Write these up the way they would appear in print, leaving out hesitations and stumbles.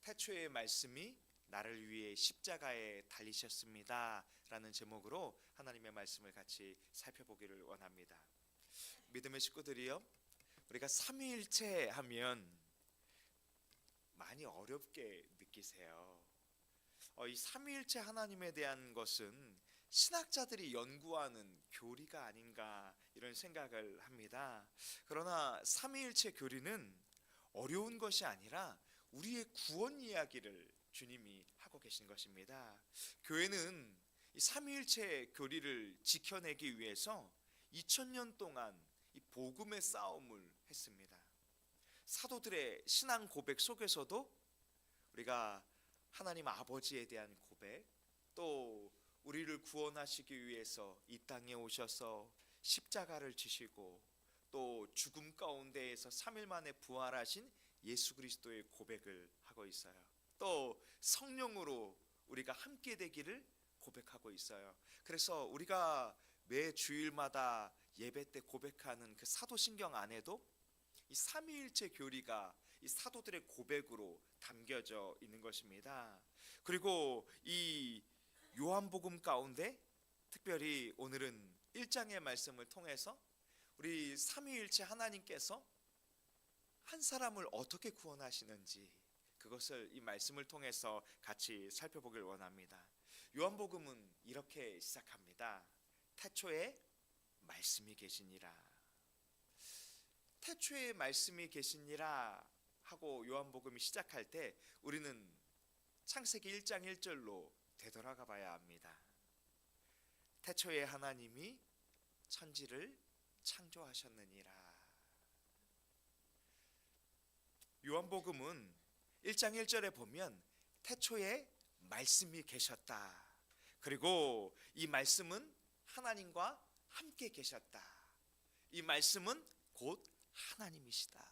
태초의 말씀이 나를 위해 십자가에 달리셨습니다 라는 제목으로 하나님의 말씀을 같이 살펴보기를 원합니다. 믿음의 식구들이요, 우리가 삼위일체 하면 많이 어렵게 느끼세요. 이 삼위일체 하나님에 대한 것은 신학자들이 연구하는 교리가 아닌가 이런 생각을 합니다. 그러나 삼위일체 교리는 어려운 것이 아니라 우리의 구원 이야기를 주님이 하고 계신 것입니다. 교회는 이 삼위일체 교리를 지켜내기 위해서 2000년 동안 이 복음의 싸움을 했습니다. 사도들의 신앙 고백 속에서도 우리가 하나님 아버지에 대한 고백, 또 우리를 구원하시기 위해서 이 땅에 오셔서 십자가를 지시고 또 죽음 가운데에서 3일 만에 부활하신 예수 그리스도의 고백을 하고 있어요. 또 성령으로 우리가 함께 되기를 고백하고 있어요. 그래서 우리가 매 주일마다 예배 때 고백하는 그 사도신경 안에도 이 삼위일체 교리가 이 사도들의 고백으로 담겨져 있는 것입니다. 그리고 이 요한복음 가운데 특별히 오늘은 1장의 말씀을 통해서 우리 삼위일체 하나님께서 한 사람을 어떻게 구원하시는지 그것을 이 말씀을 통해서 같이 살펴보길 원합니다. 요한복음은 이렇게 시작합니다. 태초에 말씀이 계시니라. 태초에 말씀이 계시니라 하고 요한복음이 시작할 때 우리는 창세기 1장 1절로 되돌아가 봐야 합니다. 태초에 하나님이 천지를 창조하셨느니라. 요한복음은 1장 1절에 보면 태초에 말씀이 계셨다. 그리고 이 말씀은 하나님과 함께 계셨다. 이 말씀은 곧 하나님이시다.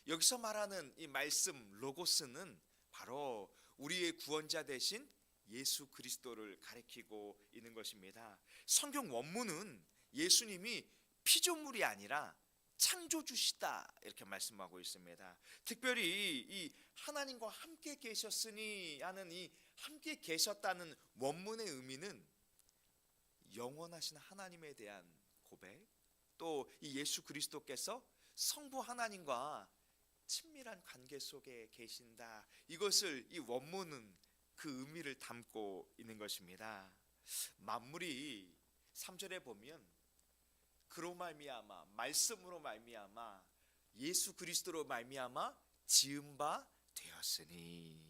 여기서 말하는 이 말씀 로고스는 바로 우리의 구원자 되신 예수 그리스도를 가리키고 있는 것입니다. 성경 원문은 예수님이 피조물이 아니라 창조주시다 이렇게 말씀하고 있습니다. 특별히 이 하나님과 함께 계셨으니 하는 이 함께 계셨다는 원문의 의미는 영원하신 하나님에 대한 고백, 또 이 예수 그리스도께서 성부 하나님과 친밀한 관계 속에 계신다. 이것을 이 원문은 그 의미를 담고 있는 것입니다. 만물이 3절에 보면 그로 말미암아 말씀으로 말미암아 예수 그리스도로 말미암아 지은 바 되었으니,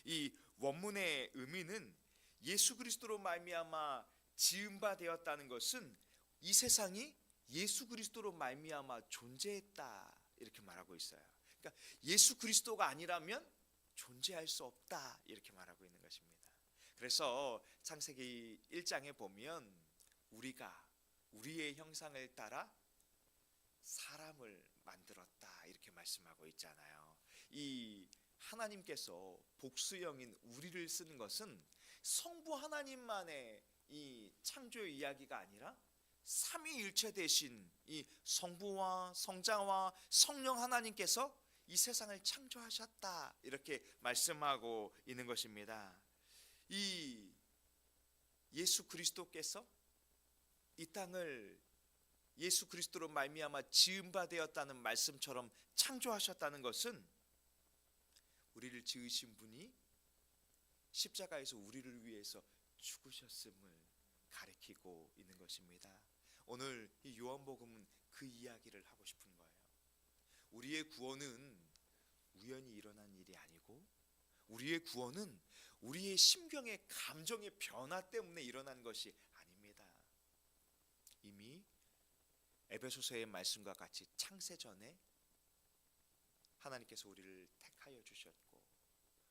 이 원문의 의미는 예수 그리스도로 말미암아 지은 바 되었다는 것은 이 세상이 예수 그리스도로 말미암아 존재했다 이렇게 말하고 있어요. 그러니까 예수 그리스도가 아니라면 존재할 수 없다 이렇게 말하고 있는 것입니다. 그래서 창세기 1장에 보면 우리가 우리의 형상을 따라 사람을 만들었다 이렇게 말씀하고 있잖아요. 이 하나님께서 복수형인 우리를 쓰는 것은 성부 하나님만의 이 창조 이야기가 아니라 삼위일체 되신 이 성부와 성자와 성령 하나님께서 이 세상을 창조하셨다 이렇게 말씀하고 있는 것입니다. 이 예수 그리스도께서 이 땅을 예수 그리스도로 말미암아 지은 바 되었다는 말씀처럼 창조하셨다는 것은 우리를 지으신 분이 십자가에서 우리를 위해서 죽으셨음을 가리키고 있는 것입니다. 오늘 이 요한복음은 그 이야기를 하고 싶은 거예요. 우리의 구원은 우연히 일어난 일이 아니고 우리의 구원은 우리의 심경의 감정의 변화 때문에 일어난 것이 아닙니다. 이미 에베소서의 말씀과 같이 창세전에 하나님께서 우리를 택하여 주셨고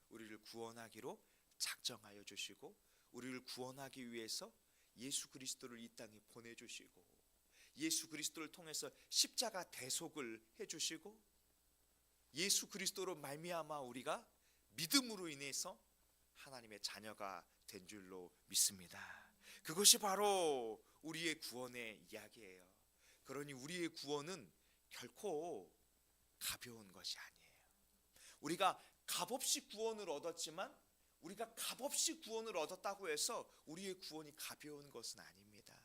우리를 구원하기로 작정하여 주시고 우리를 구원하기 위해서 예수 그리스도를 이 땅에 보내주시고 예수 그리스도를 통해서 십자가 대속을 해주시고 예수 그리스도로 말미암아 우리가 믿음으로 인해서 하나님의 자녀가 된 줄로 믿습니다. 그것이 바로 우리의 구원의 이야기예요. 그러니 우리의 구원은 결코 가벼운 것이 아니에요. 우리가 값없이 구원을 얻었지만 우리가 값없이 구원을 얻었다고 해서 우리의 구원이 가벼운 것은 아닙니다.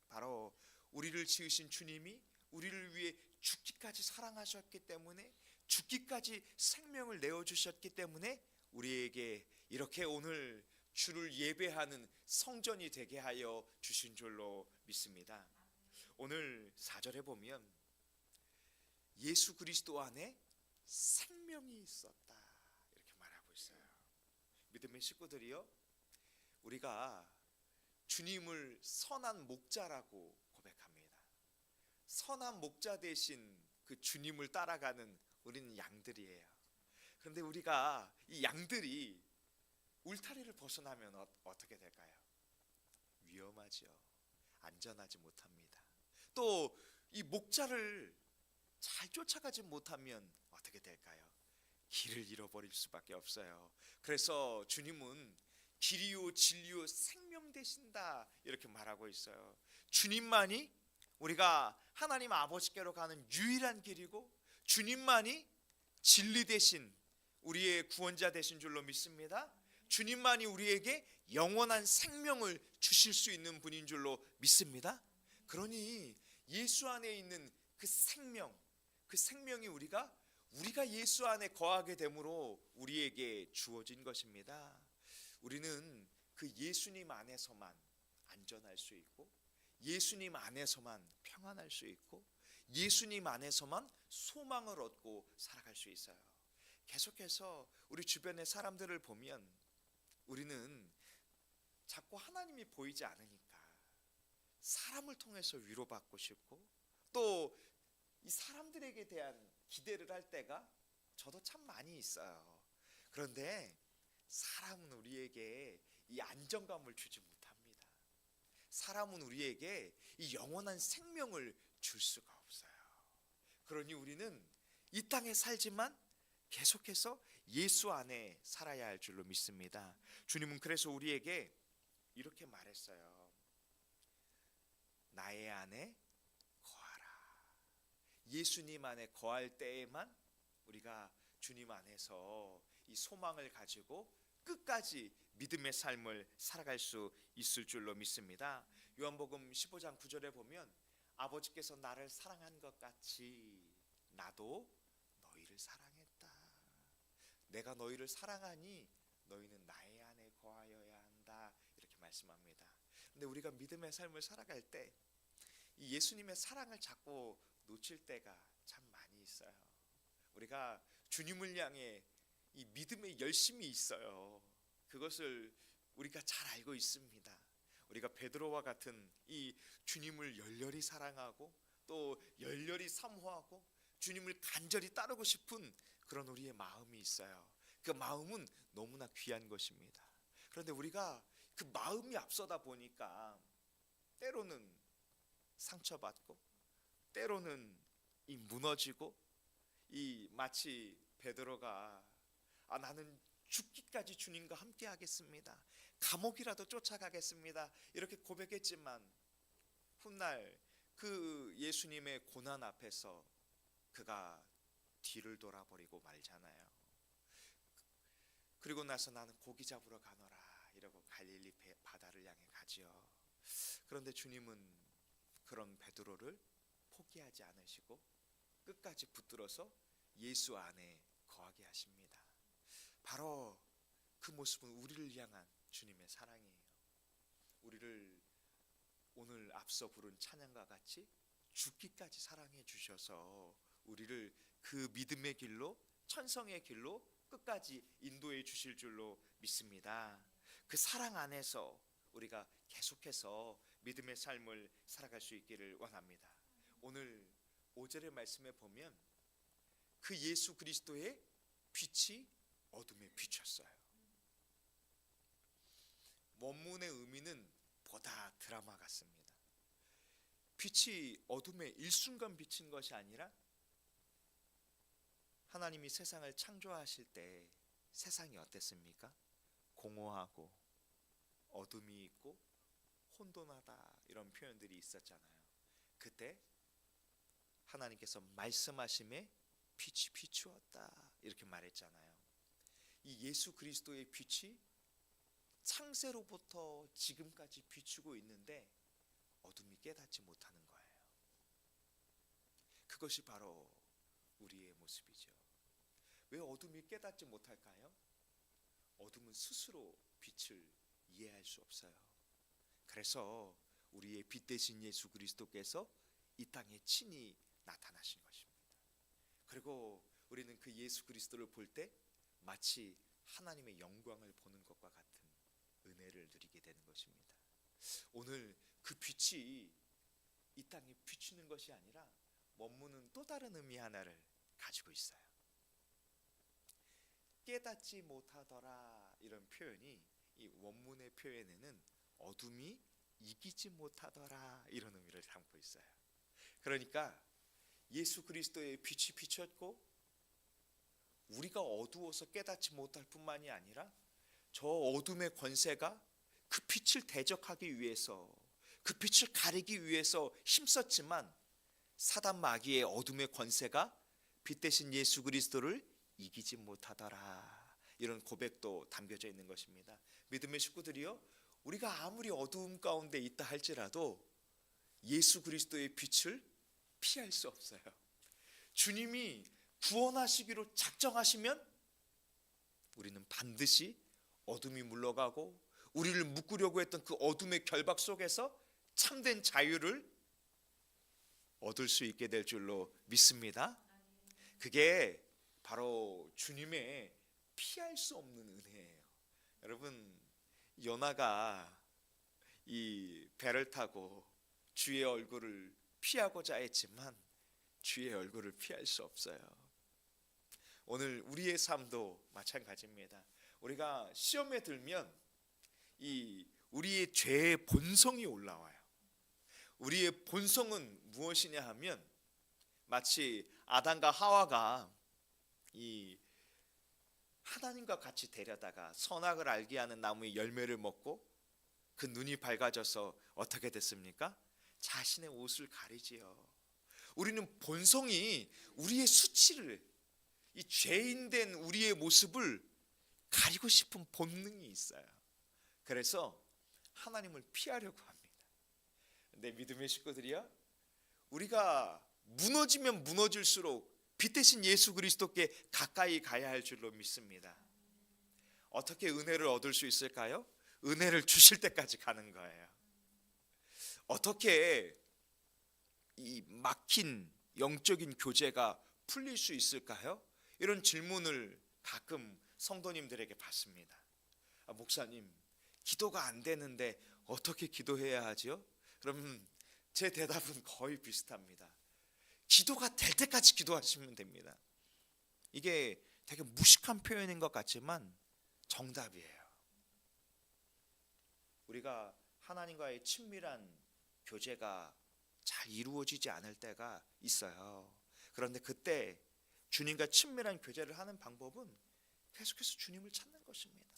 바로 우리를 지으신 주님이 우리를 위해 죽기까지 사랑하셨기 때문에, 죽기까지 생명을 내어주셨기 때문에 우리에게 이렇게 오늘 주를 예배하는 성전이 되게 하여 주신 줄로 믿습니다. 오늘 4절에 보면 예수 그리스도 안에 생명이 있었다 이렇게 말하고 있어요. 믿음의 식구들이요, 우리가 주님을 선한 목자라고 고백합니다. 선한 목자 대신 그 주님을 따라가는 우리는 양들이에요. 그런데 우리가 이 양들이 울타리를 벗어나면 어떻게 될까요? 위험하죠. 안전하지 못합니다. 또 이 목자를 잘 쫓아가지 못하면 어떻게 될까요? 길을 잃어버릴 수밖에 없어요. 그래서 주님은 길이요 진리요 생명 되신다 이렇게 말하고 있어요. 주님만이 우리가 하나님 아버지께로 가는 유일한 길이고, 주님만이 진리 되신 우리의 구원자 되신 줄로 믿습니다. 주님만이 우리에게 영원한 생명을 주실 수 있는 분인 줄로 믿습니다. 그러니 예수 안에 있는 그 생명이 우리가 예수 안에 거하게 됨으로 우리에게 주어진 것입니다. 우리는 그 예수님 안에서만 안전할 수 있고, 예수님 안에서만 평안할 수 있고, 예수님 안에서만 소망을 얻고 살아갈 수 있어요. 계속해서 우리 주변의 사람들을 보면 우리는 자꾸 하나님이 보이지 않으니까 사람을 통해서 위로받고 싶고, 또 이 사람들에게 대한 기대를 할 때가 저도 참 많이 있어요. 그런데 사람은 우리에게 이 안정감을 주지 못합니다. 사람은 우리에게 이 영원한 생명을 줄 수가 없어요. 그러니 우리는 이 땅에 살지만 계속해서 예수 안에 살아야 할 줄로 믿습니다. 주님은 그래서 우리에게 이렇게 말했어요. 나의 안에 거하라. 예수님 안에 거할 때에만 우리가 주님 안에서 이 소망을 가지고 끝까지 믿음의 삶을 살아갈 수 있을 줄로 믿습니다. 요한복음 15장 9절에 보면 아버지께서 나를 사랑한 것 같이 나도 너희를 사랑했다. 내가 너희를 사랑하니 너희는 나의 안에 거하여야 한다 이렇게 말씀합니다. 근데 우리가 믿음의 삶을 살아갈 때 이 예수님의 사랑을 자꾸 놓칠 때가 참 많이 있어요. 우리가 주님을 향해 이 믿음의 열심이 있어요. 그것을 우리가 잘 알고 있습니다. 우리가 베드로와 같은 이 주님을 열렬히 사랑하고 또 열렬히 사모하고 주님을 간절히 따르고 싶은 그런 우리의 마음이 있어요. 그 마음은 너무나 귀한 것입니다. 그런데 우리가 그 마음이 앞서다 보니까 때로는 상처받고, 때로는 이 무너지고, 이 마치 베드로가 나는 죽기까지 주님과 함께 하겠습니다, 감옥이라도 쫓아가겠습니다 이렇게 고백했지만 훗날 그 예수님의 고난 앞에서 그가 뒤를 돌아버리고 말잖아요. 그리고 나서 나는 고기 잡으러 가노라 이러고 갈릴리 바다를 향해 가지요. 그런데 주님은 그런 베드로를 포기하지 않으시고 끝까지 붙들어서 예수 안에 거하게 하십니다. 바로 그 모습은 우리를 향한 주님의 사랑이에요. 우리를 오늘 앞서 부른 찬양과 같이 죽기까지 사랑해 주셔서 우리를 그 믿음의 길로, 천성의 길로 끝까지 인도해 주실 줄로 믿습니다. 그 사랑 안에서 우리가 계속해서 믿음의 삶을 살아갈 수 있기를 원합니다. 오늘 5절의 말씀에 보면 그 예수 그리스도의 빛이 어둠에 비쳤어요. 원문의 의미는 보다 드라마 같습니다. 빛이 어둠에 일순간 비친 것이 아니라 하나님이 세상을 창조하실 때 세상이 어땠습니까? 공허하고 어둠이 있고 혼돈하다 이런 표현들이 있었잖아요. 그때 하나님께서 말씀하심에 빛이 비추었다 이렇게 말했잖아요. 이 예수 그리스도의 빛이 창세로부터 지금까지 비추고 있는데 어둠이 깨닫지 못하는 거예요. 그것이 바로 우리의 모습이죠. 왜 어둠이 깨닫지 못할까요? 어둠은 스스로 빛을 이해할 수 없어요. 그래서 우리의 빛 대신 예수 그리스도께서 이 땅에 친히 나타나신 것입니다. 그리고 우리는 그 예수 그리스도를 볼 때 마치 하나님의 영광을 보는 것과 같은 은혜를 누리게 되는 것입니다. 오늘 그 빛이 이 땅에 비추는 것이 아니라 원문은 또 다른 의미 하나를 가지고 있어요. 깨닫지 못하더라, 이런 표현이 이 원문의 표현에는 어둠이 이기지 못하더라, 이런 의미를 담고 있어요. 그러니까 예수 그리스도의 빛이 비쳤고 우리가 어두워서 깨닫지 못할 뿐만이 아니라 저 어둠의 권세가 그 빛을 대적하기 위해서, 그 빛을 가리기 위해서 힘썼지만 사단 마귀의 어둠의 권세가 빛 대신 예수 그리스도를 이기지 못하더라, 이런 고백도 담겨져 있는 것입니다. 믿음의 식구들이요, 우리가 아무리 어두움 가운데 있다 할지라도 예수 그리스도의 빛을 피할 수 없어요. 주님이 구원하시기로 작정하시면 우리는 반드시 어둠이 물러가고 우리를 묶으려고 했던 그 어둠의 결박 속에서 참된 자유를 얻을 수 있게 될 줄로 믿습니다. 그게 바로 주님의 피할 수 없는 은혜예요. 여러분, 요나가 이 배를 타고 주의 얼굴을 피하고자 했지만 주의 얼굴을 피할 수 없어요. 오늘 우리의 삶도 마찬가지입니다. 우리가 시험에 들면 이 우리의 죄의 본성이 올라와요. 우리의 본성은 무엇이냐 하면 마치 아담과 하와가 이 하나님과 같이 데려다가 선악을 알게 하는 나무의 열매를 먹고 그 눈이 밝아져서 어떻게 됐습니까? 자신의 옷을 가리지요. 우리는 본성이 우리의 수치를, 이 죄인된 우리의 모습을 가리고 싶은 본능이 있어요. 그래서 하나님을 피하려고 합니다. 근데 믿음의 식구들이요, 우리가 무너지면 무너질수록 빛 대신 예수 그리스도께 가까이 가야 할 줄로 믿습니다. 어떻게 은혜를 얻을 수 있을까요? 은혜를 주실 때까지 가는 거예요. 어떻게 이 막힌 영적인 교제가 풀릴 수 있을까요? 이런 질문을 가끔 성도님들에게 받습니다. 목사님, 기도가 안 되는데 어떻게 기도해야 하죠? 그럼 제 대답은 거의 비슷합니다. 기도가 될 때까지 기도하시면 됩니다. 이게 되게 무식한 표현인 것 같지만 정답이에요. 우리가 하나님과의 친밀한 교제가 잘 이루어지지 않을 때가 있어요. 그런데 그때 주님과 친밀한 교제를 하는 방법은 계속해서 주님을 찾는 것입니다.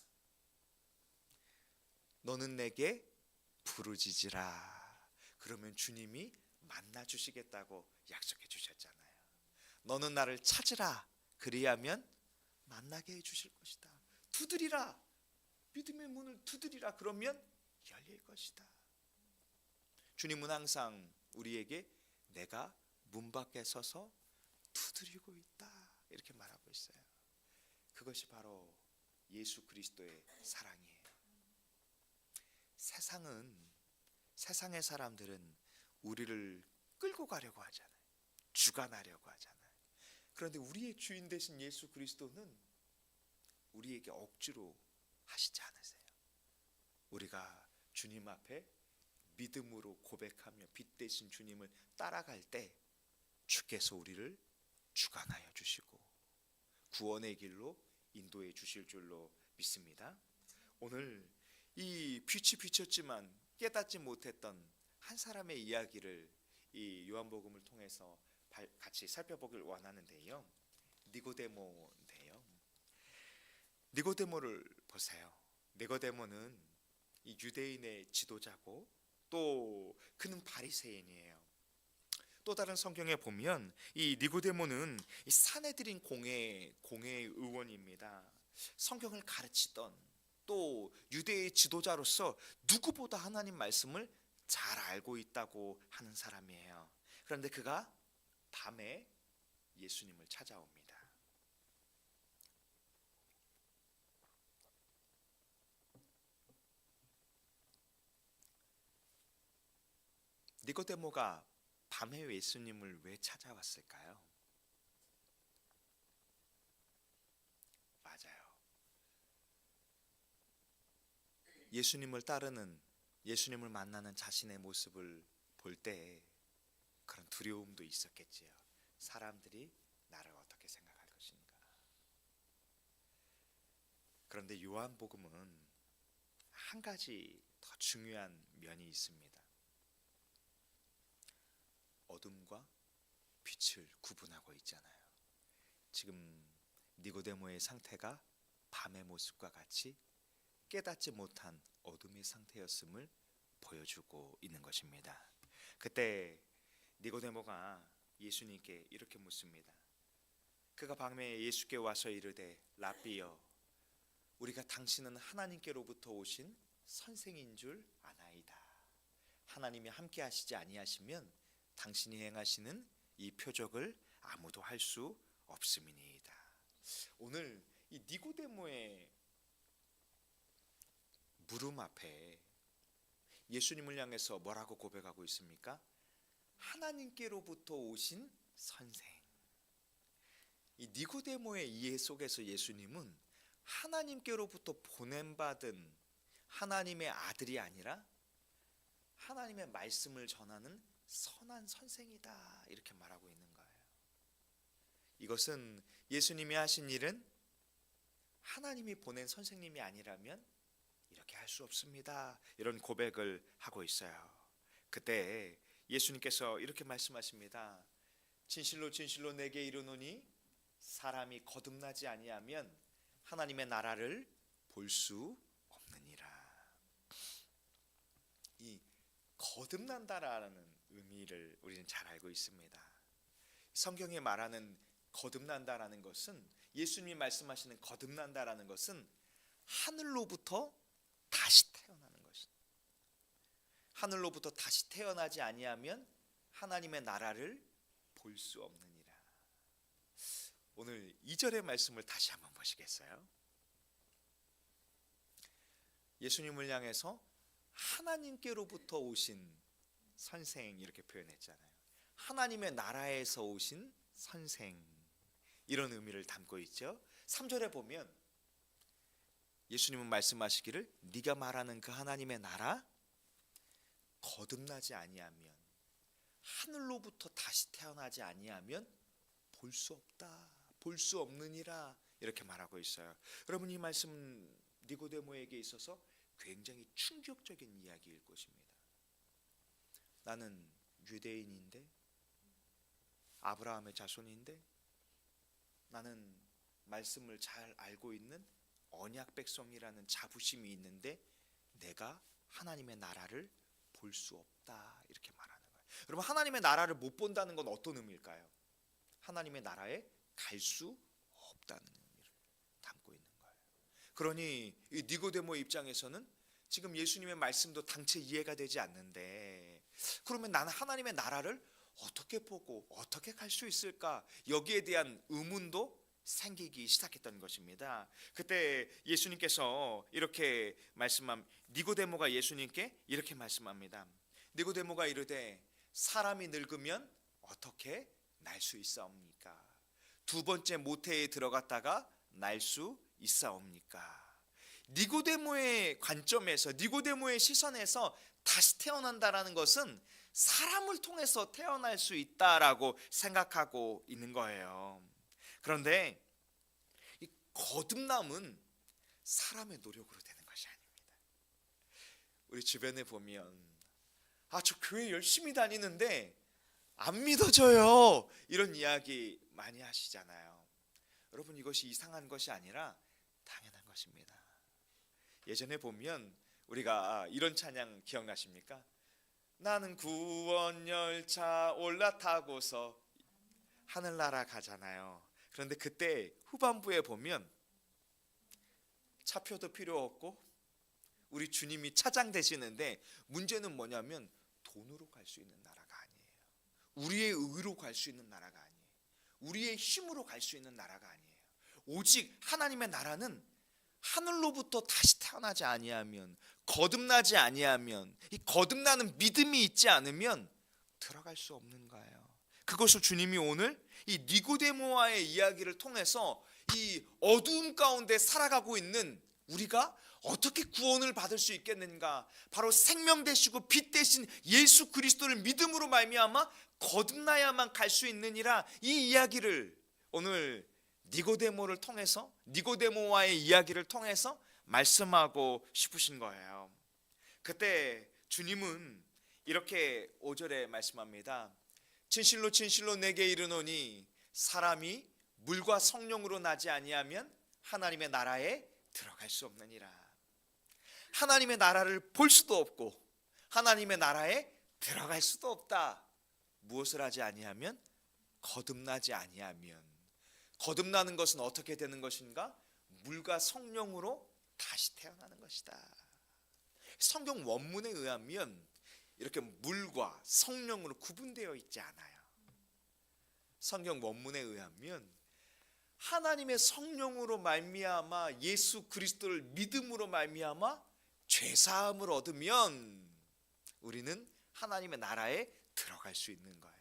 너는 내게 부르짖으라. 그러면 주님이 만나 주시겠다고 약속해 주셨잖아요. 너는 나를 찾으라. 그리하면 만나게 해 주실 것이다. 두드리라. 믿음의 문을 두드리라. 그러면 열릴 것이다. 주님은 항상 우리에게 내가 문 밖에 서서 두드리고 있다, 이렇게 말하고 있어요. 그것이 바로 예수 그리스도의 사랑이에요. 세상의 사람들은 우리를 끌고 가려고 하잖아요. 주관하려고 하잖아요. 그런데 우리의 주인 되신 예수 그리스도는 우리에게 억지로 하시지 않으세요. 우리가 주님 앞에 믿음으로 고백하며 빛 대신 주님을 따라갈 때 주께서 우리를 주관하여 주시고 구원의 길로 인도해 주실 줄로 믿습니다. 오늘 이 빛이 비쳤지만 깨닫지 못했던 한 사람의 이야기를 이 요한복음을 통해서 같이 살펴보길 원하는데요. 니고데모인데요. 니고데모를 보세요. 니고데모는 이 유대인의 지도자고 또 그는 바리새인이에요. 또 다른 성경에 보면 이 니고데모는 이 사내들인 공회 의원입니다. 성경을 가르치던 또 유대의 지도자로서 누구보다 하나님 말씀을 잘 알고 있다고 하는 사람이에요. 그런데 그가 밤에 예수님을 찾아옵니다. 니고데모가 밤에 예수님을 왜 찾아왔을까요? 맞아요. 예수님을 만나는 자신의 모습을 볼 때 그런 두려움도 있었겠지요. 사람들이 나를 어떻게 생각할 것인가. 그런데 요한복음은 한 가지 더 중요한 면이 있습니다. 어둠과 빛을 구분하고 있잖아요. 지금 니고데모의 상태가 밤의 모습과 같이 깨닫지 못한 어둠의 상태였음을 보여주고 있는 것입니다. 그때 니고데모가 예수님께 이렇게 묻습니다. 그가 밤에 예수께 와서 이르되 라삐여 우리가 당신은 하나님께로부터 오신 선생인 줄 아나이다. 하나님이 함께 하시지 아니하시면 당신이 행하시는 이 표적을 아무도 할 수 없음이니이다. 오늘 이 니고데모의 물음 앞에 예수님을 향해서 뭐라고 고백하고 있습니까? 하나님께로부터 오신 선생. 이 니고데모의 이해 속에서 예수님은 하나님께로부터 보냄받은 하나님의 아들이 아니라 하나님의 말씀을 전하는 선한 선생이다 이렇게 말하고 있는 거예요. 이것은 예수님이 하신 일은 하나님이 보낸 선생님이 아니라면 이렇게 할 수 없습니다. 이런 고백을 하고 있어요. 그때 예수님께서 이렇게 말씀하십니다. 진실로 진실로 내게 이르노니 사람이 거듭나지 아니하면 하나님의 나라를 볼 수 없느니라. 이 거듭난다라는 의미를 우리는 잘 알고 있습니다. 성경에 말하는 거듭난다라는 것은 예수님이 말씀하시는 거듭난다라는 것은 하늘로부터 다시 태어나는 것입니다. 하늘로부터 다시 태어나지 아니하면 하나님의 나라를 볼 수 없느니라. 오늘 2절의 말씀을 다시 한번 보시겠어요? 예수님을 향해서 하나님께로부터 오신 선생 이렇게 표현했잖아요. 하나님의 나라에서 오신 선생 이런 의미를 담고 있죠. 3절에 보면 예수님은 말씀하시기를 네가 말하는 그 하나님의 나라 거듭나지 아니하면 하늘로부터 다시 태어나지 아니하면 볼 수 없다. 볼 수 없느니라 이렇게 말하고 있어요. 여러분 이 말씀은 니고데모에게 있어서 굉장히 충격적인 이야기일 것입니다. 나는 유대인인데 아브라함의 자손인데 나는 말씀을 잘 알고 있는 언약 백성이라는 자부심이 있는데 내가 하나님의 나라를 볼 수 없다 이렇게 말하는 거예요. 여러분 하나님의 나라를 못 본다는 건 어떤 의미일까요? 하나님의 나라에 갈 수 없다는 의미를 담고 있는 거예요. 그러니 이 니고데모의 입장에서는 지금 예수님의 말씀도 당체 이해가 되지 않는데 그러면 나는 하나님의 나라를 어떻게 보고 어떻게 갈 수 있을까? 여기에 대한 의문도 생기기 시작했던 것입니다. 그때 예수님께서 이렇게 니고데모가 예수님께 이렇게 말씀합니다. 니고데모가 이르되 사람이 늙으면 어떻게 날 수 있사옵니까? 두 번째 모태에 들어갔다가 날 수 있사옵니까? 니고데모의 관점에서 니고데모의 시선에서 다시 태어난다라는 것은 사람을 통해서 태어날 수 있다라고 생각하고 있는 거예요. 그런데 이 거듭남은 사람의 노력으로 되는 것이 아닙니다. 우리 주변에 보면 저 교회 열심히 다니는데 안 믿어져요 이런 이야기 많이 하시잖아요. 여러분 이것이 이상한 것이 아니라 당연한 것입니다. 예전에 보면 우리가 이런 찬양 기억나십니까? 나는 구원 열차 올라타고서 하늘나라 가잖아요. 그런데 그때 후반부에 보면 차표도 필요 없고 우리 주님이 차장 되시는데 문제는 뭐냐면 돈으로 갈 수 있는 나라가 아니에요. 우리의 의로 갈 수 있는 나라가 아니에요. 우리의 힘으로 갈 수 있는 나라가 아니에요. 오직 하나님의 나라는 하늘로부터 다시 태어나지 아니하면, 거듭나지 아니하면, 이 거듭나는 믿음이 있지 않으면 들어갈 수 없는 거예요. 그것을 주님이 오늘 이 니고데모와의 이야기를 통해서 이 어두움 가운데 살아가고 있는 우리가 어떻게 구원을 받을 수 있겠는가? 바로 생명 되시고 빛 되신 예수 그리스도를 믿음으로 말미암아 거듭나야만 갈 수 있느니라, 이 이야기를 오늘 니고데모를 통해서, 니고데모와의 이야기를 통해서 말씀하고 싶으신 거예요. 그때 주님은 이렇게 5절에 말씀합니다. 진실로 진실로 내게 이르노니 사람이 물과 성령으로 나지 아니하면 하나님의 나라에 들어갈 수 없느니라. 하나님의 나라를 볼 수도 없고 하나님의 나라에 들어갈 수도 없다. 무엇을 하지 아니하면? 거듭나지 아니하면. 거듭나는 것은 어떻게 되는 것인가? 물과 성령으로 다시 태어나는 것이다. 성경 원문에 의하면 이렇게 물과 성령으로 구분되어 있지 않아요. 성경 원문에 의하면 하나님의 성령으로 말미암아 예수 그리스도를 믿음으로 말미암아 죄사함을 얻으면 우리는 하나님의 나라에 들어갈 수 있는 거예요.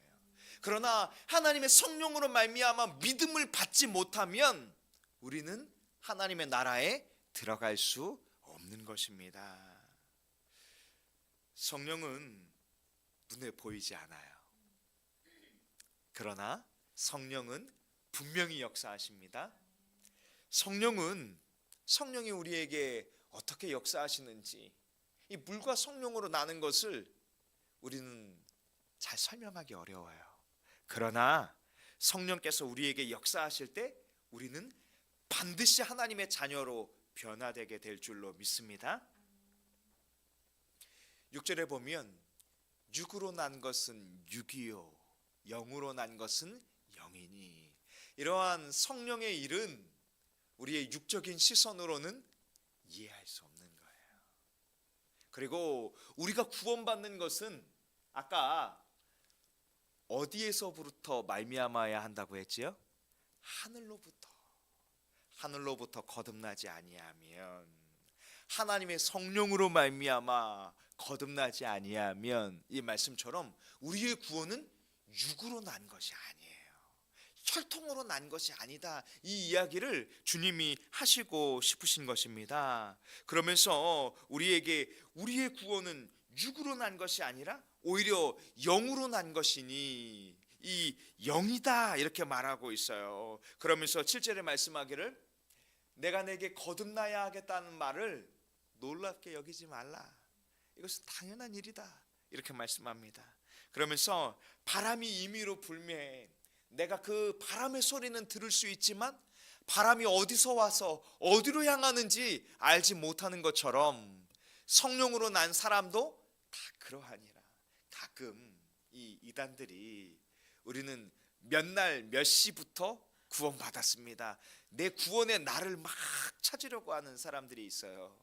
그러나 하나님의 성령으로 말미암아 믿음을 받지 못하면 우리는 하나님의 나라에 들어갈 수 없는 것입니다. 성령은 눈에 보이지 않아요. 그러나 성령은 분명히 역사하십니다. 성령이 우리에게 어떻게 역사하시는지, 이 물과 성령으로 나는 것을 우리는 잘 설명하기 어려워요. 그러나 성령께서 우리에게 역사하실 때 우리는 반드시 하나님의 자녀로 변화되게 될 줄로 믿습니다. 6절에 보면 육으로 난 것은 육이요 영으로 난 것은 영이니, 이러한 성령의 일은 우리의 육적인 시선으로는 이해할 수 없는 거예요. 그리고 우리가 구원받는 것은 아까 어디에서부터 말미암아야 한다고 했지요? 하늘로부터 거듭나지 아니하면, 하나님의 성령으로 말미암아 거듭나지 아니하면, 이 말씀처럼 우리의 구원은 육으로 난 것이 아니에요. 혈통으로 난 것이 아니다. 이 이야기를 주님이 하시고 싶으신 것입니다. 그러면서 우리에게 우리의 구원은 육으로 난 것이 아니라 오히려 영으로 난 것이니 이 영이다, 이렇게 말하고 있어요. 그러면서 7절에 말씀하기를 내가 내게 거듭나야 하겠다는 말을 놀랍게 여기지 말라. 이것은 당연한 일이다, 이렇게 말씀합니다. 그러면서 바람이 임의로 불매, 내가 그 바람의 소리는 들을 수 있지만 바람이 어디서 와서 어디로 향하는지 알지 못하는 것처럼 성령으로 난 사람도 다 그러하니라. 가끔 이 이단들이 우리는 몇 날 몇 시부터 구원받았습니다, 내 구원의 날을 막 찾으려고 하는 사람들이 있어요.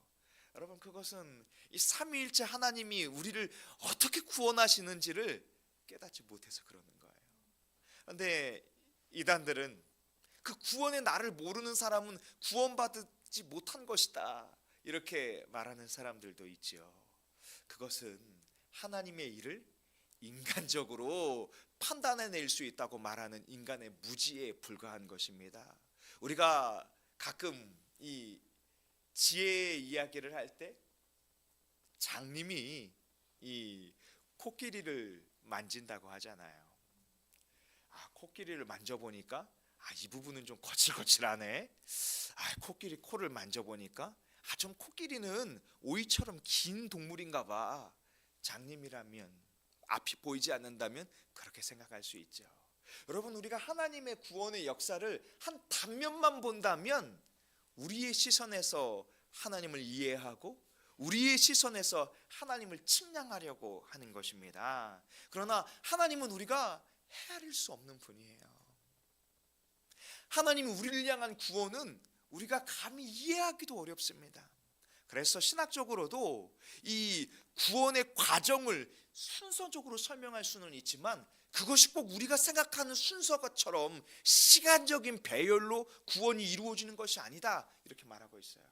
여러분, 그것은 이 삼위일체 하나님이 우리를 어떻게 구원하시는지를 깨닫지 못해서 그러는 거예요. 그런데 이단들은 그 구원의 날을 모르는 사람은 구원받지 못한 것이다, 이렇게 말하는 사람들도 있지요. 그것은 하나님의 일을 인간적으로 판단해낼 수 있다고 말하는 인간의 무지에 불과한 것입니다. 우리가 가끔 이 지혜의 이야기를 할 때 장님이 이 코끼리를 만진다고 하잖아요. 코끼리를 만져보니까 이 부분은 좀 거칠거칠하네. 코끼리 코를 만져보니까 좀 코끼리는 오이처럼 긴 동물인가 봐. 장님이라면, 앞이 보이지 않는다면 그렇게 생각할 수 있죠. 여러분, 우리가 하나님의 구원의 역사를 한 단면만 본다면 우리의 시선에서 하나님을 이해하고 우리의 시선에서 하나님을 측량하려고 하는 것입니다. 그러나 하나님은 우리가 헤아릴 수 없는 분이에요. 하나님이 우리를 향한 구원은 우리가 감히 이해하기도 어렵습니다. 그래서 신학적으로도 이 구원의 과정을 순서적으로 설명할 수는 있지만 그것이 꼭 우리가 생각하는 순서처럼 시간적인 배열로 구원이 이루어지는 것이 아니다, 이렇게 말하고 있어요.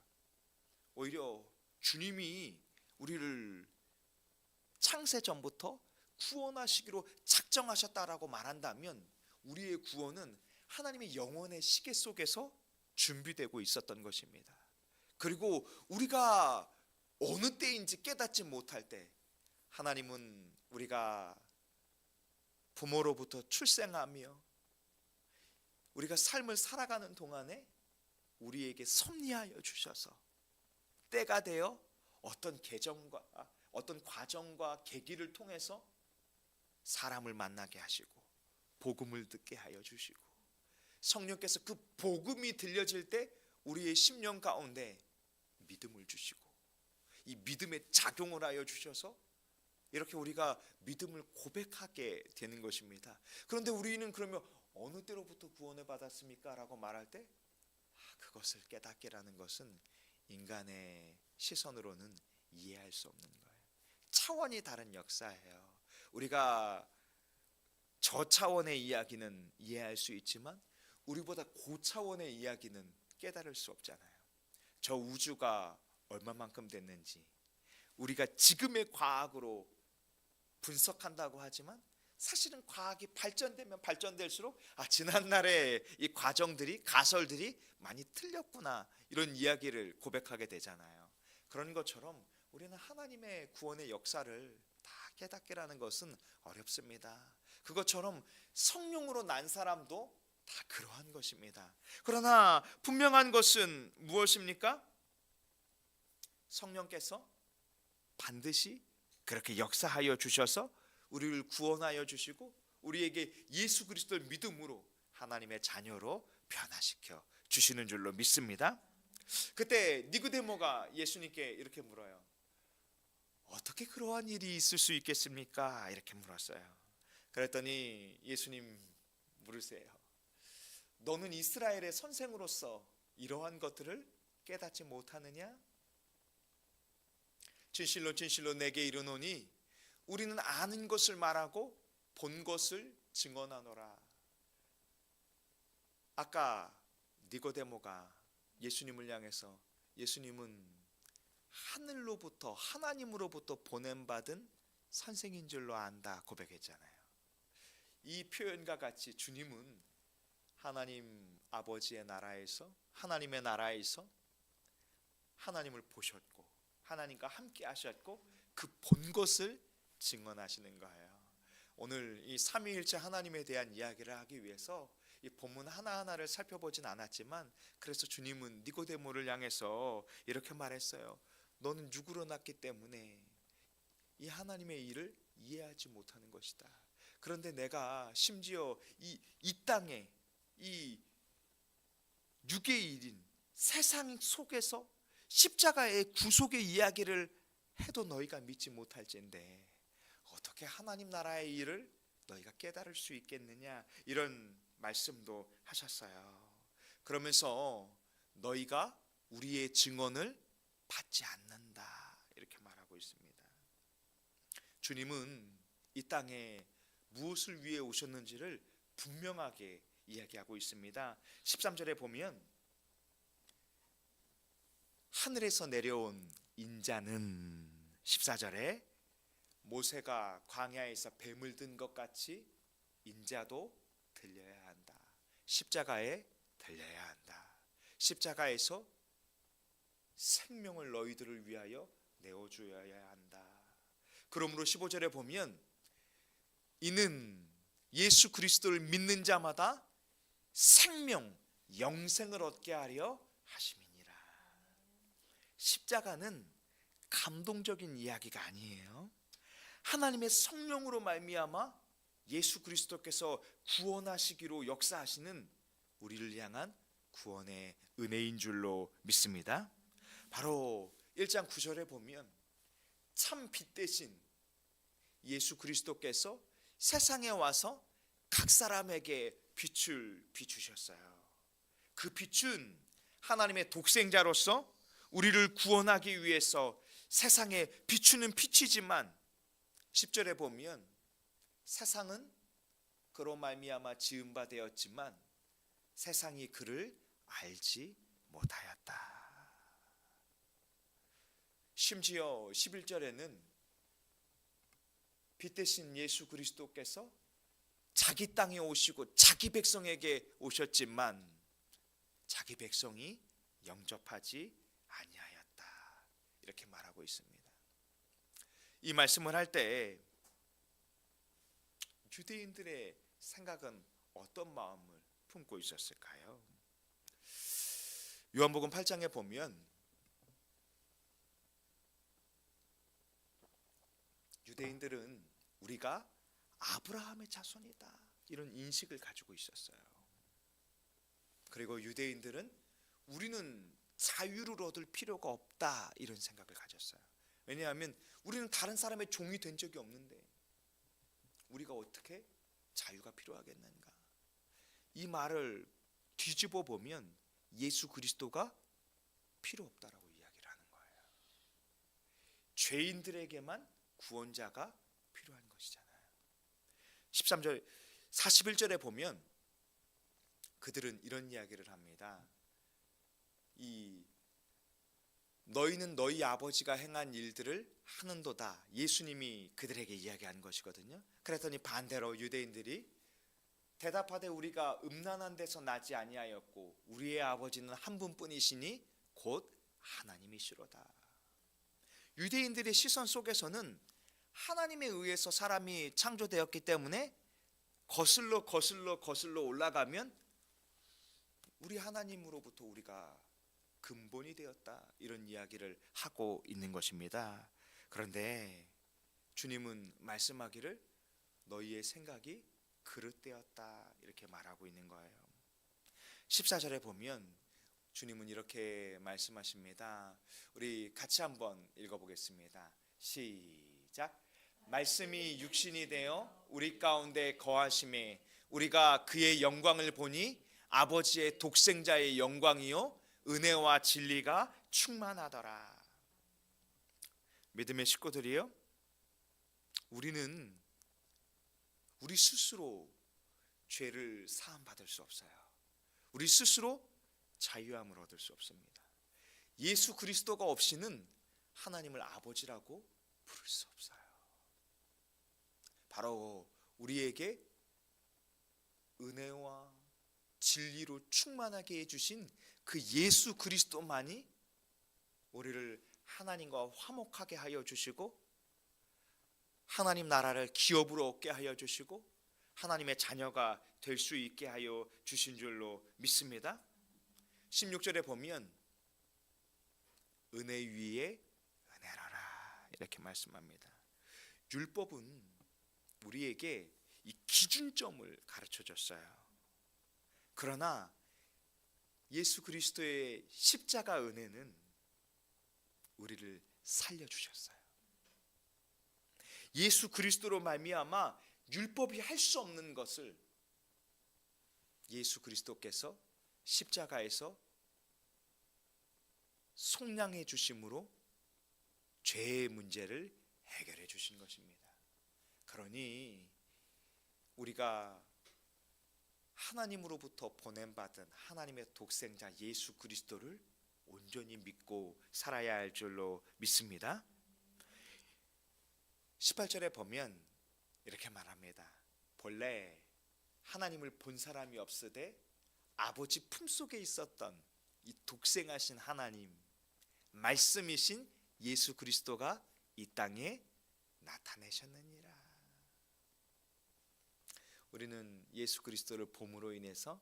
오히려 주님이 우리를 창세 전부터 구원하시기로 작정하셨다라고 말한다면 우리의 구원은 하나님의 영원의 시계 속에서 준비되고 있었던 것입니다. 그리고 우리가 어느 때인지 깨닫지 못할 때 하나님은 우리가 부모로부터 출생하며 우리가 삶을 살아가는 동안에 우리에게 섭리하여 주셔서 때가 되어 어떤 계정과 어떤 과정과 계기를 통해서 사람을 만나게 하시고 복음을 듣게 하여 주시고 성령께서 그 복음이 들려질 때 우리의 심령 가운데 믿음을 주시고 이 믿음에 작용을 하여 주셔서 이렇게 우리가 믿음을 고백하게 되는 것입니다. 그런데 우리는 그러면 어느 때로부터 구원을 받았습니까? 라고 말할 때 그것을 깨닫게라는 것은 인간의 시선으로는 이해할 수 없는 거예요. 차원이 다른 역사예요. 우리가 저 차원의 이야기는 이해할 수 있지만 우리보다 고차원의 이야기는 깨달을 수 없잖아요. 저 우주가 얼마만큼 됐는지 우리가 지금의 과학으로 분석한다고 하지만 사실은 과학이 발전되면 발전될수록 지난날의 이 과정들이 가설들이 많이 틀렸구나, 이런 이야기를 고백하게 되잖아요. 그런 것처럼 우리는 하나님의 구원의 역사를 다 깨닫게라는 것은 어렵습니다. 그것처럼 성령으로 난 사람도 다 그러한 것입니다. 그러나 분명한 것은 무엇입니까? 성령께서 반드시 그렇게 역사하여 주셔서 우리를 구원하여 주시고 우리에게 예수 그리스도를 믿음으로 하나님의 자녀로 변화시켜 주시는 줄로 믿습니다. 그때 니고데모가 예수님께 이렇게 물어요. 어떻게 그러한 일이 있을 수 있겠습니까? 이렇게 물었어요. 그랬더니 예수님 물으세요. 너는 이스라엘의 선생으로서 이러한 것들을 깨닫지 못하느냐? 진실로 진실로 내게 이르노니 우리는 아는 것을 말하고 본 것을 증언하노라. 아까 니고데모가 예수님을 향해서 예수님은 하늘로부터 하나님으로부터 보냄받은 선생인 줄로 안다 고백했잖아요. 이 표현과 같이 주님은 하나님 아버지의 나라에서 하나님의 나라에서 하나님을 보셨고 하나님과 함께 하셨고 그 본 것을 증언하시는 거예요. 오늘 이 삼위일체 하나님에 대한 이야기를 하기 위해서 이 본문 하나하나를 살펴보진 않았지만 그래서 주님은 니고데모를 향해서 이렇게 말했어요. 너는 육으로 났기 때문에 이 하나님의 일을 이해하지 못하는 것이다. 그런데 내가 심지어 이 땅에 이 육의 일인 세상 속에서 십자가의 구속의 이야기를 해도 너희가 믿지 못할진데 어떻게 하나님 나라의 일을 너희가 깨달을 수 있겠느냐, 이런 말씀도 하셨어요. 그러면서 너희가 우리의 증언을 받지 않는다, 이렇게 말하고 있습니다. 주님은 이 땅에 무엇을 위해 오셨는지를 분명하게 이야기하고 있습니다. 13절에 보면 하늘에서 내려온 인자는 14절에 모세가 광야에서 뱀을 든 것 같이 인자도 들려야 한다. 십자가에 들려야 한다. 십자가에서 생명을 너희들을 위하여 내어주어야 한다. 그러므로 15절에 보면 이는 예수 그리스도를 믿는 자마다 생명, 영생을 얻게 하려 하심이니라. 십자가는 감동적인 이야기가 아니에요. 하나님의 성령으로 말미암아 예수 그리스도께서 구원하시기로 역사하시는 우리를 향한 구원의 은혜인 줄로 믿습니다. 바로 1장 9절에 보면 참 빛 대신 예수 그리스도께서 세상에 와서 각 사람에게 빛을 비추셨어요. 그 빛은 하나님의 독생자로서 우리를 구원하기 위해서 세상에 비추는 빛이지만 10절에 보면 세상은 그로 말미암아 지은 바 되었지만 세상이 그를 알지 못하였다. 심지어 11절에는 빛 대신 예수 그리스도께서 자기 땅에 오시고 자기 백성에게 오셨지만 자기 백성이 영접하지 아니하였다. 이렇게 말하고 있습니다. 이 말씀을 할 때 유대인들의 생각은 어떤 마음을 품고 있었을까요? 요한복음 8장에 보면 유대인들은 우리가 아브라함의 자손이다 이런 인식을 가지고 있었어요. 그리고 유대인들은 우리는 자유를 얻을 필요가 없다 이런 생각을 가졌어요. 왜냐하면 우리는 다른 사람의 종이 된 적이 없는데 우리가 어떻게 자유가 필요하겠는가. 이 말을 뒤집어 보면 예수 그리스도가 필요 없다라고 이야기를 하는 거예요. 죄인들에게만 구원자가 필요한 것이잖아요. 13절 41절에 보면 그들은 이런 이야기를 합니다. 너희는 너희 아버지가 행한 일들을 하는도다. 예수님이 그들에게 이야기한 것이거든요. 그랬더니 반대로 유대인들이 대답하되 우리가 음란한 데서 나지 아니하였고 우리의 아버지는 한 분뿐이시니 곧 하나님이시로다. 유대인들의 시선 속에서는 하나님에 의해서 사람이 창조되었기 때문에 거슬러 올라가면 우리 하나님으로부터 우리가 근본이 되었다 이런 이야기를 하고 있는 것입니다. 그런데 주님은 말씀하기를 너희의 생각이 그릇되었다 이렇게 말하고 있는 거예요. 14절에 보면 주님은 이렇게 말씀하십니다. 우리 같이 한번 읽어보겠습니다. 시작. 말씀이 육신이 되어 우리 가운데 거하심에 우리가 그의 영광을 보니 아버지의 독생자의 영광이요 은혜와 진리가 충만하더라. 믿음의 식구들이요, 우리는 우리 스스로 죄를 사함 받을 수 없어요. 우리 스스로 자유함을 얻을 수 없습니다. 예수 그리스도가 없이는 하나님을 아버지라고 부를 수 없어요. 바로 우리에게 은혜와 진리로 충만하게 해주신 그 예수 그리스도만이 우리를 하나님과 화목하게 하여 주시고 하나님 나라를 기업으로 얻게 하여 주시고 하나님의 자녀가 될 수 있게 하여 주신 줄로 믿습니다. 16절에 보면 은혜 위에 은혜라라 이렇게 말씀합니다. 율법은 우리에게 이 기준점을 가르쳐 줬어요. 그러나 예수 그리스도의 십자가 은혜는 우리를 살려주셨어요. 예수 그리스도로 말미암아 율법이 할 수 없는 것을 예수 그리스도께서 십자가에서 속량해 주심으로 죄의 문제를 해결해 주신 것입니다. 그러니 우리가 하나님으로부터 보냄받은 하나님의 독생자 예수 그리스도를 온전히 믿고 살아야 할 줄로 믿습니다. 18절에 보면 이렇게 말합니다. 본래 하나님을 본 사람이 없으되 아버지 품속에 있었던 이 독생하신 하나님 말씀이신 예수 그리스도가 이 땅에 나타내셨느니라. 우리는 예수 그리스도를 봄으로 인해서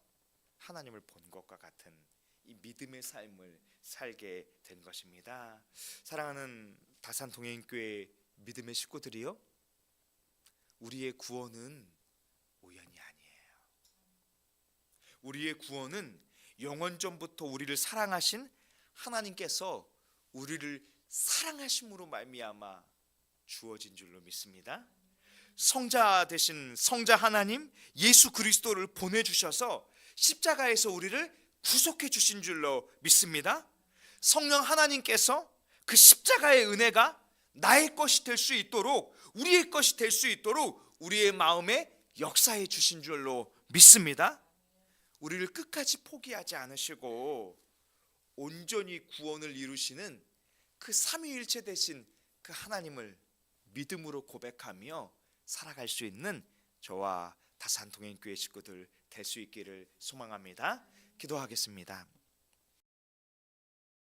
하나님을 본 것과 같은 이 믿음의 삶을 살게 된 것입니다. 사랑하는 다산 동행교회 믿음의 식구들이요, 우리의 구원은 우연이 아니에요. 우리의 구원은 영원 전부터 우리를 사랑하신 하나님께서 우리를 사랑하심으로 말미암아 주어진 줄로 믿습니다. 성자 되신 성자 하나님 예수 그리스도를 보내주셔서 십자가에서 우리를 구속해 주신 줄로 믿습니다. 성령 하나님께서 그 십자가의 은혜가 나의 것이 될 수 있도록, 우리의 것이 될 수 있도록 우리의 마음에 역사해 주신 줄로 믿습니다. 우리를 끝까지 포기하지 않으시고 온전히 구원을 이루시는 그 삼위일체 되신 그 하나님을 믿음으로 고백하며 살아갈 수 있는 저와 다산통행교회 식구들 될 수 있기를 소망합니다. 기도하겠습니다.